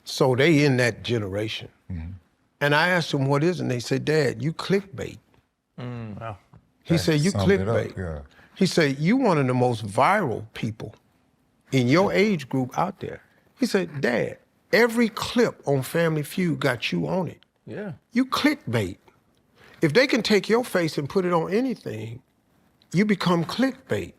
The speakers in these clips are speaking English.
So they in that generation. And I asked them, what is it? And they said, Dad, you clickbait. Wow. He said, you Summed it up, clickbait. yeah. He said, you one of the most viral people in your age group out there. He said, Dad, every clip on Family Feud got you on it. Yeah. You clickbait. If they can take your face and put it on anything, you become clickbait.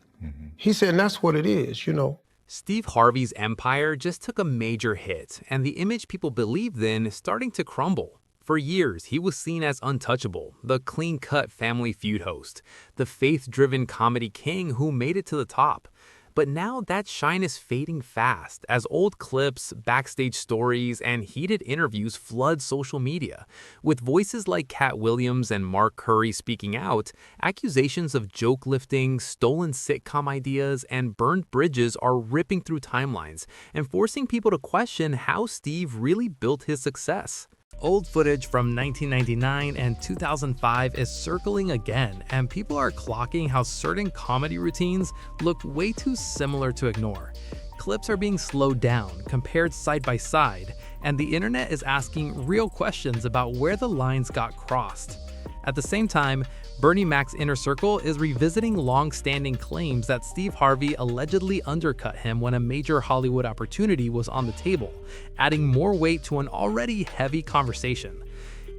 He said, and that's what it is, you know. Steve Harvey's empire just took a major hit, and the image people believed in is starting to crumble. For years, he was seen as untouchable, the clean-cut Family Feud host, the faith-driven comedy king who made it to the top. But now that shine is fading fast as old clips, backstage stories, and heated interviews flood social media. With voices like Katt Williams and Mark Curry speaking out, accusations of joke lifting, stolen sitcom ideas, and burned bridges are ripping through timelines and forcing people to question how Steve really built his success. Old footage from 1999 and 2005 is circling again, and people are clocking how certain comedy routines look way too similar to ignore. Clips are being slowed down, compared side by side, and the internet is asking real questions about where the lines got crossed. At the same time, Bernie Mac's inner circle is revisiting long-standing claims that Steve Harvey allegedly undercut him when a major Hollywood opportunity was on the table, adding more weight to an already heavy conversation.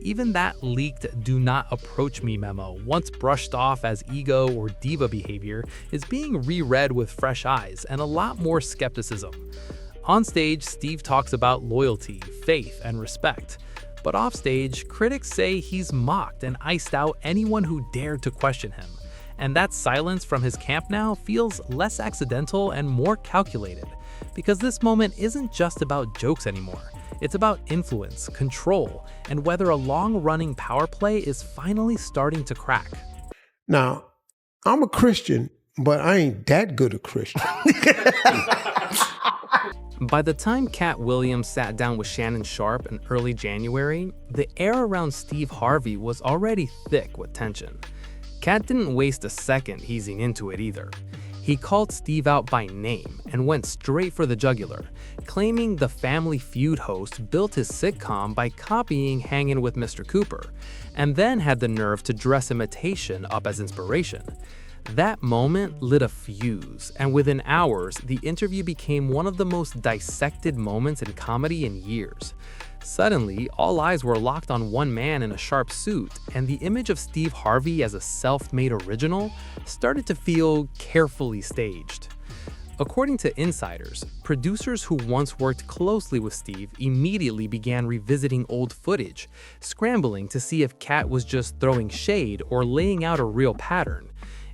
Even that leaked "do not approach me" memo, once brushed off as ego or diva behavior, is being reread with fresh eyes and a lot more skepticism. On stage, Steve talks about loyalty, faith, and respect. But offstage, critics say he's mocked and iced out anyone who dared to question him. And that silence from his camp now feels less accidental and more calculated. Because this moment isn't just about jokes anymore. It's about influence, control, and whether a long-running power play is finally starting to crack. Now, I'm a Christian, but I ain't that good a Christian. By the time Katt Williams sat down with Shannon Sharpe in early January, the air around Steve Harvey was already thick with tension. Katt didn't waste a second easing into it either. He called Steve out by name and went straight for the jugular, claiming the Family Feud host built his sitcom by copying Hangin' with Mr. Cooper, and then had the nerve to dress imitation up as inspiration. That moment lit a fuse, and within hours, the interview became one of the most dissected moments in comedy in years. Suddenly, all eyes were locked on one man in a sharp suit, and the image of Steve Harvey as a self-made original started to feel carefully staged. According to insiders, producers who once worked closely with Steve immediately began revisiting old footage, scrambling to see if Katt was just throwing shade or laying out a real pattern.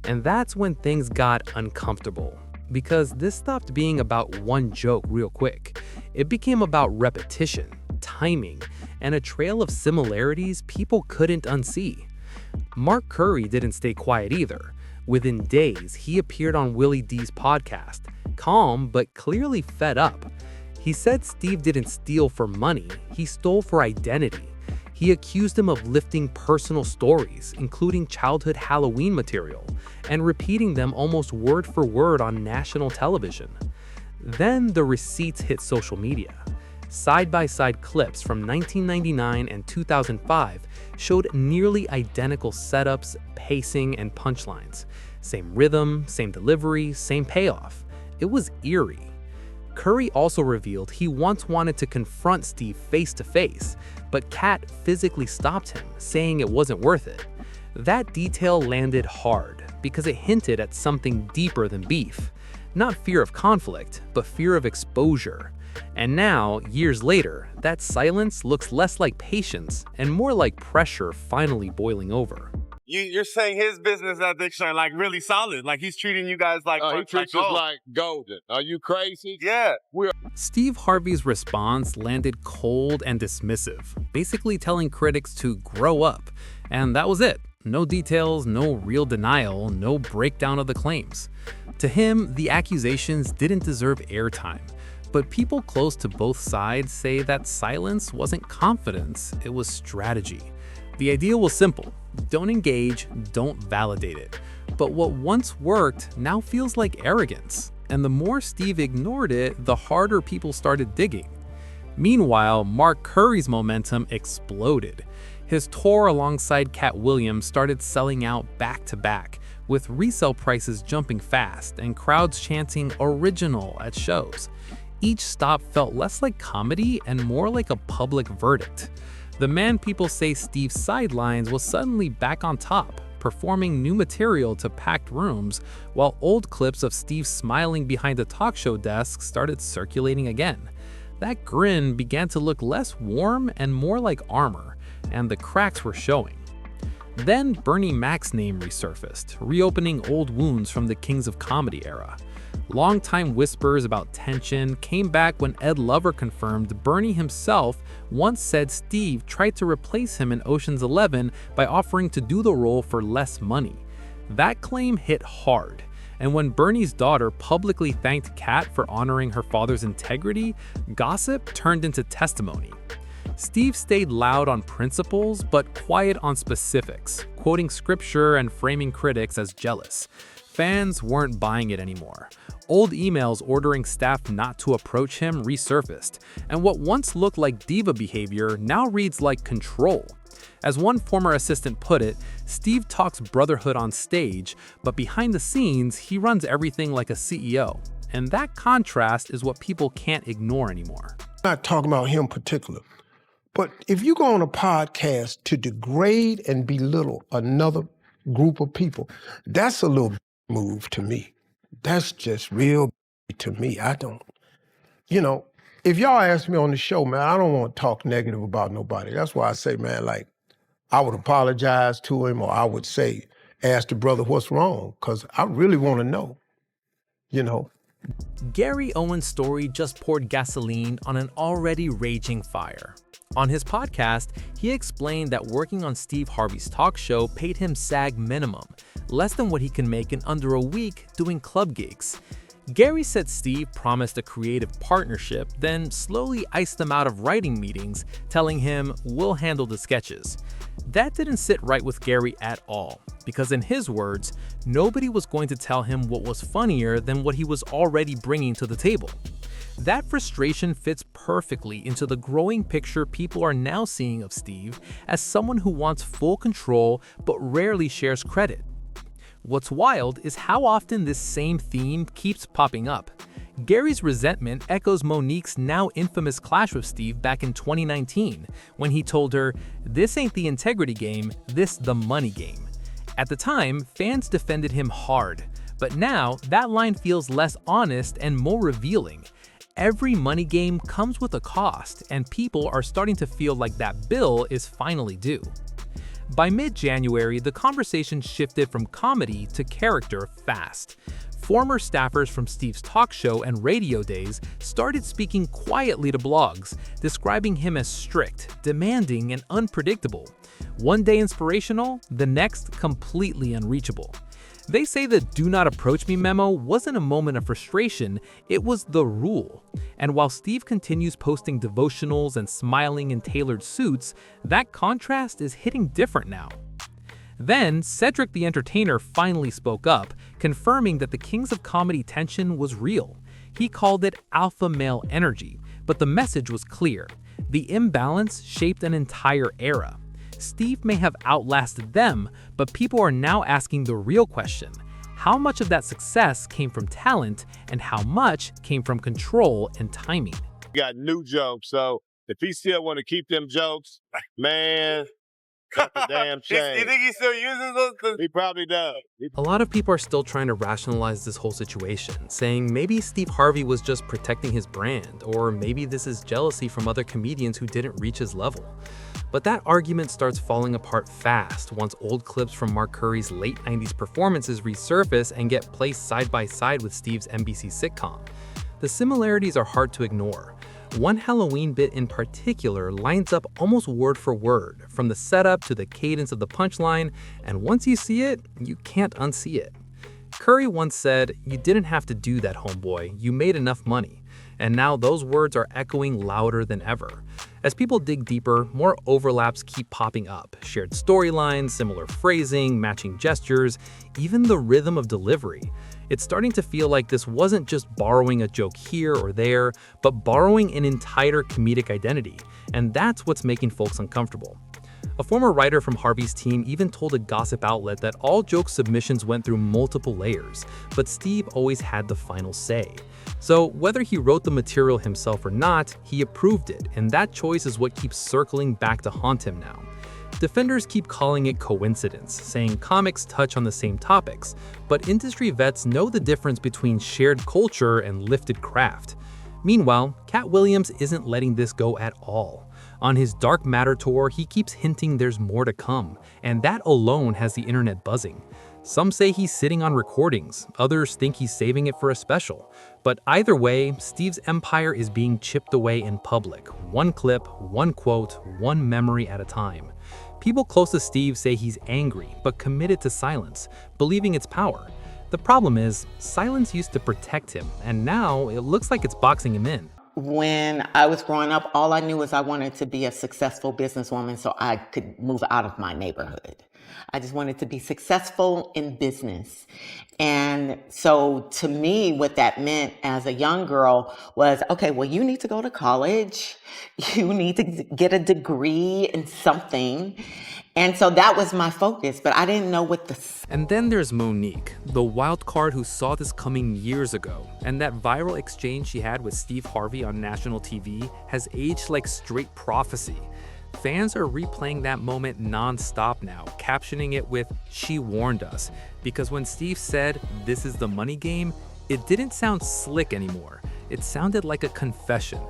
And that's when things got uncomfortable, because this stopped being about one joke real quick. It became about repetition, timing, and a trail of similarities people couldn't unsee. Mark Curry didn't stay quiet either. Within days, he appeared on Willie D's podcast, calm but clearly fed up. He said Steve didn't steal for money, he stole for identity. He accused him of lifting personal stories, including childhood Halloween material, and repeating them almost word for word on national television. Then the receipts hit social media. Side-by-side clips from 1999 and 2005 showed nearly identical setups, pacing, and punchlines. Same rhythm, same delivery, same payoff. It was eerie. Curry also revealed he once wanted to confront Steve face-to-face, but Katt physically stopped him, saying it wasn't worth it. That detail landed hard because it hinted at something deeper than beef. Not fear of conflict, but fear of exposure. And now, years later, that silence looks less like patience and more like pressure finally boiling over. You're saying his business ethics are like really solid. Like he's treating you guys like he treats us like golden. Are you crazy? Yeah. Steve Harvey's response landed cold and dismissive, basically telling critics to grow up. And that was it. No details, no real denial, no breakdown of the claims. To him, the accusations didn't deserve airtime. But people close to both sides say that silence wasn't confidence, it was strategy. The idea was simple: don't engage, don't validate it. But what once worked now feels like arrogance. And the more Steve ignored it, the harder people started digging. Meanwhile, Mark Curry's momentum exploded. His tour alongside Katt Williams started selling out back-to-back, with resale prices jumping fast and crowds chanting "original" at shows. Each stop felt less like comedy and more like a public verdict. The man people say Steve sidelines was suddenly back on top, performing new material to packed rooms, while old clips of Steve smiling behind a talk show desk started circulating again. That grin began to look less warm and more like armor, and the cracks were showing. Then Bernie Mac's name resurfaced, reopening old wounds from the Kings of Comedy era. Longtime whispers about tension came back when Ed Lover confirmed Bernie himself once said Steve tried to replace him in Ocean's 11 by offering to do the role for less money. That claim hit hard, and when Bernie's daughter publicly thanked Katt for honoring her father's integrity, gossip turned into testimony. Steve stayed loud on principles but quiet on specifics, quoting scripture and framing critics as jealous. Fans weren't buying it anymore. Old emails ordering staff not to approach him resurfaced, and what once looked like diva behavior now reads like control. As one former assistant put it, Steve talks brotherhood on stage, but behind the scenes, he runs everything like a CEO. And that contrast is what people can't ignore anymore. I'm not talking about him particular, but if you go on a podcast to degrade and belittle another group of people, that's a little move to me. That's just real to me. I don't, if y'all ask me on the show, man, I don't want to talk negative about nobody. That's why I say, man, like, I would apologize to him, or I would say, ask the brother what's wrong, because I really want to know, Gary Owen's story just poured gasoline on an already raging fire. On his podcast, he explained that working on Steve Harvey's talk show paid him SAG minimum, less than what he can make in under a week doing club gigs. Gary said Steve promised a creative partnership, then slowly iced them out of writing meetings, telling him, "We'll handle the sketches." That didn't sit right with Gary at all, because in his words, nobody was going to tell him what was funnier than what he was already bringing to the table. That frustration fits perfectly into the growing picture people are now seeing of Steve as someone who wants full control but rarely shares credit. What's wild is how often this same theme keeps popping up. Gary's resentment echoes Monique's now infamous clash with Steve back in 2019, when he told her, "This ain't the integrity game, this the money game." At the time, fans defended him hard, but now that line feels less honest and more revealing. Every money game comes with a cost, and people are starting to feel like that bill is finally due. By mid-January, the conversation shifted from comedy to character fast. Former staffers from Steve's talk show and radio days started speaking quietly to blogs, describing him as strict, demanding, and unpredictable. One day inspirational, the next completely unreachable. They say the "do not approach me" memo wasn't a moment of frustration, it was the rule. And while Steve continues posting devotionals and smiling in tailored suits, that contrast is hitting different now. Then, Cedric the Entertainer finally spoke up, confirming that the Kings of Comedy tension was real. He called it alpha male energy, but the message was clear. The imbalance shaped an entire era. Steve may have outlasted them, but people are now asking the real question: how much of that success came from talent, and how much came from control and timing? Got new jokes, so if he still want to keep them jokes, man, that's a damn shame. You think he still uses those? He probably does. A lot of people are still trying to rationalize this whole situation, saying maybe Steve Harvey was just protecting his brand, or maybe this is jealousy from other comedians who didn't reach his level. But that argument starts falling apart fast once old clips from Mark Curry's late 90s performances resurface and get placed side by side with Steve's NBC sitcom. The similarities are hard to ignore. One Halloween bit in particular lines up almost word for word, from the setup to the cadence of the punchline, and once you see it, you can't unsee it. Curry once said, "You didn't have to do that, homeboy, you made enough money." And now those words are echoing louder than ever. As people dig deeper, more overlaps keep popping up. Shared storylines, similar phrasing, matching gestures, even the rhythm of delivery. It's starting to feel like this wasn't just borrowing a joke here or there, but borrowing an entire comedic identity, and that's what's making folks uncomfortable. A former writer from Harvey's team even told a gossip outlet that all joke submissions went through multiple layers, but Steve always had the final say. So whether he wrote the material himself or not, he approved it, and that choice is what keeps circling back to haunt him now. Defenders keep calling it coincidence, saying comics touch on the same topics, but industry vets know the difference between shared culture and lifted craft. Meanwhile, Katt Williams isn't letting this go at all. On his Dark Matter tour, he keeps hinting there's more to come, and that alone has the internet buzzing. Some say he's sitting on recordings, others think he's saving it for a special. But either way, Steve's empire is being chipped away in public, one clip, one quote, one memory at a time. People close to Steve say he's angry, but committed to silence, believing its power. The problem is, silence used to protect him, and now it looks like it's boxing him in. When I was growing up, all I knew was I wanted to be a successful businesswoman so I could move out of my neighborhood. I just wanted to be successful in business. And so to me, what that meant as a young girl was, okay, well, you need to go to college. You need to get a degree in something. And so that was my focus, but I didn't know what the... And then there's Monique, the wild card who saw this coming years ago, and that viral exchange she had with Steve Harvey on national TV has aged like straight prophecy. Fans are replaying that moment non-stop now, captioning it with "she warned us," because when Steve said, "this is the money game," it didn't sound slick anymore. It sounded like a confession.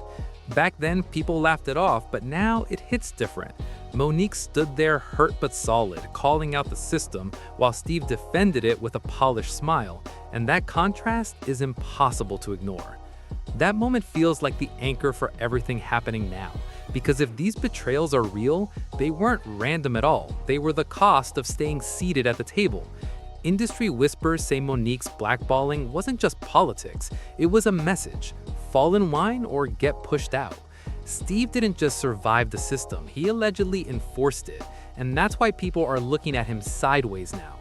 Back then, people laughed it off, but now it hits different. Monique stood there hurt but solid, calling out the system, while Steve defended it with a polished smile, and that contrast is impossible to ignore. That moment feels like the anchor for everything happening now, because if these betrayals are real, they weren't random at all. They were the cost of staying seated at the table. Industry whispers say Monique's blackballing wasn't just politics, it was a message: fall in line or get pushed out. Steve didn't just survive the system, he allegedly enforced it, and that's why people are looking at him sideways now.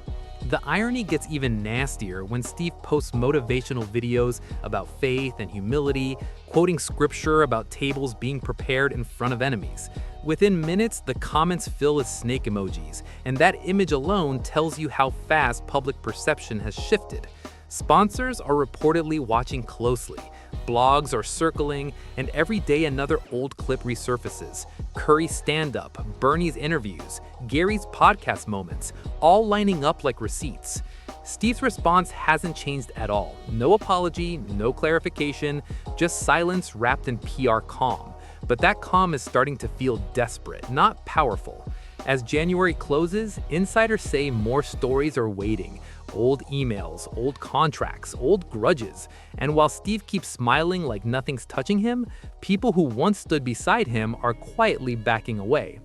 The irony gets even nastier when Steve posts motivational videos about faith and humility, quoting scripture about tables being prepared in front of enemies. Within minutes, the comments fill with snake emojis, and that image alone tells you how fast public perception has shifted. Sponsors are reportedly watching closely. Blogs are circling, and every day another old clip resurfaces. Curry's stand-up, Bernie's interviews, Gary's podcast moments, all lining up like receipts. Steve's response hasn't changed at all. No apology, no clarification, just silence wrapped in PR calm. But that calm is starting to feel desperate, not powerful. As January closes, insiders say more stories are waiting. Old emails, old contracts, old grudges. And while Steve keeps smiling like nothing's touching him, people who once stood beside him are quietly backing away.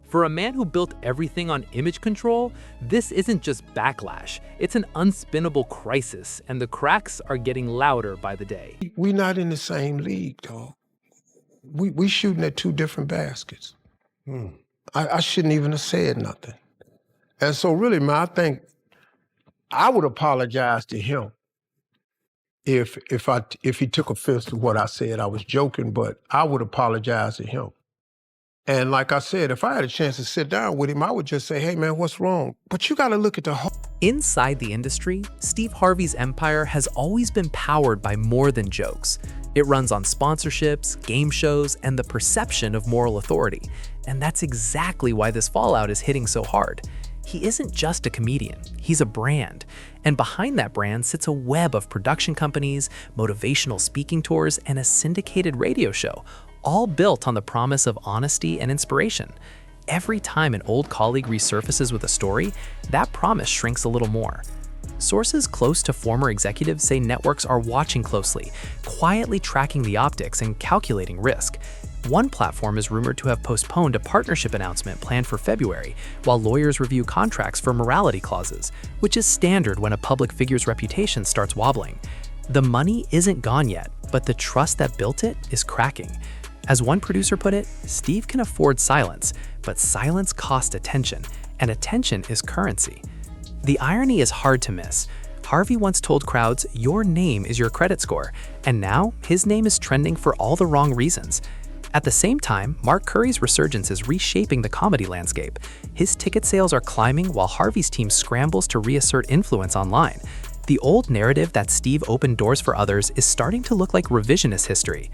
For a man who built everything on image control, this isn't just backlash, it's an unspinnable crisis, and the cracks are getting louder by the day. We're not in the same league, dog. We shooting at two different baskets. I shouldn't even have said nothing. And so really, man, I think I would apologize to him if he took offense to what I said. I was joking, but I would apologize to him. And like I said, if I had a chance to sit down with him, I would just say, hey man, what's wrong? But you gotta look at the whole. Inside the industry, Steve Harvey's empire has always been powered by more than jokes. It runs on sponsorships, game shows, and the perception of moral authority. And that's exactly why this fallout is hitting so hard. He isn't just a comedian, he's a brand. And behind that brand sits a web of production companies, motivational speaking tours, and a syndicated radio show, all built on the promise of honesty and inspiration. Every time an old colleague resurfaces with a story, that promise shrinks a little more. Sources close to former executives say networks are watching closely, quietly tracking the optics and calculating risk. One platform is rumored to have postponed a partnership announcement planned for February, while lawyers review contracts for morality clauses, which is standard when a public figure's reputation starts wobbling. The money isn't gone yet, but the trust that built it is cracking. As one producer put it, Steve can afford silence, but silence costs attention, and attention is currency. The irony is hard to miss. Harvey once told crowds, "Your name is your credit score," and now his name is trending for all the wrong reasons. At the same time, Mark Curry's resurgence is reshaping the comedy landscape. His ticket sales are climbing while Harvey's team scrambles to reassert influence online. The old narrative that Steve opened doors for others is starting to look like revisionist history.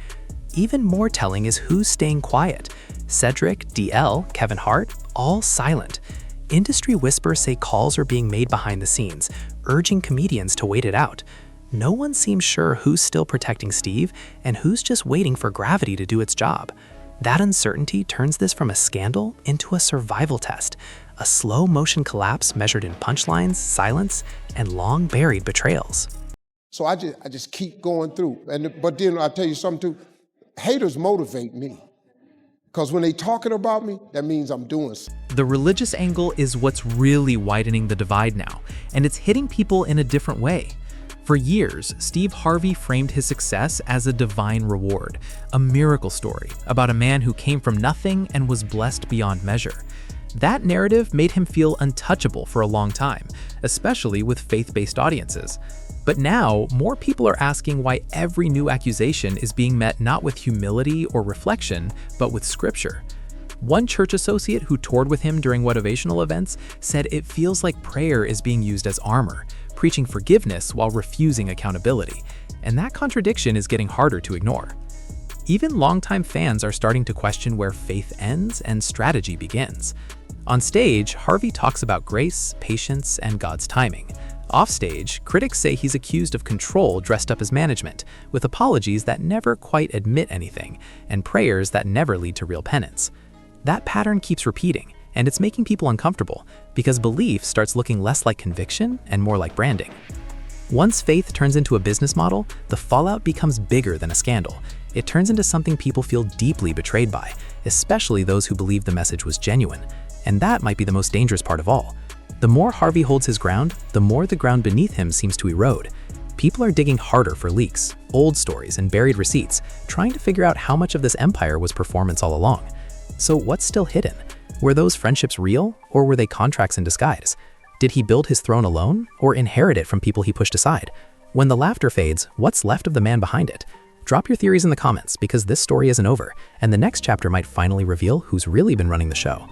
Even more telling is who's staying quiet. Cedric, DL, Kevin Hart, all silent. Industry whispers say calls are being made behind the scenes, urging comedians to wait it out. No one seems sure who's still protecting Steve and who's just waiting for gravity to do its job. That uncertainty turns this from a scandal into a survival test, a slow-motion collapse measured in punchlines, silence, and long-buried betrayals. So I just keep going through. But then I'll tell you something too, haters motivate me. Because when they talking about me, that means I'm doing something. The religious angle is what's really widening the divide now, and it's hitting people in a different way. For years, Steve Harvey framed his success as a divine reward, a miracle story about a man who came from nothing and was blessed beyond measure. That narrative made him feel untouchable for a long time, especially with faith-based audiences. But now, more people are asking why every new accusation is being met not with humility or reflection, but with scripture. One church associate who toured with him during motivational events said it feels like prayer is being used as armor, preaching forgiveness while refusing accountability. And that contradiction is getting harder to ignore. Even longtime fans are starting to question where faith ends and strategy begins. On stage, Harvey talks about grace, patience, and God's timing. Offstage, critics say he's accused of control dressed up as management, with apologies that never quite admit anything, and prayers that never lead to real penance. That pattern keeps repeating, and it's making people uncomfortable, because belief starts looking less like conviction and more like branding. Once faith turns into a business model, the fallout becomes bigger than a scandal. It turns into something people feel deeply betrayed by, especially those who believe the message was genuine. And that might be the most dangerous part of all. The more Harvey holds his ground, the more the ground beneath him seems to erode. People are digging harder for leaks, old stories, and buried receipts, trying to figure out how much of this empire was performance all along. So what's still hidden? Were those friendships real, or were they contracts in disguise? Did he build his throne alone, or inherit it from people he pushed aside? When the laughter fades, what's left of the man behind it? Drop your theories in the comments, because this story isn't over, and the next chapter might finally reveal who's really been running the show.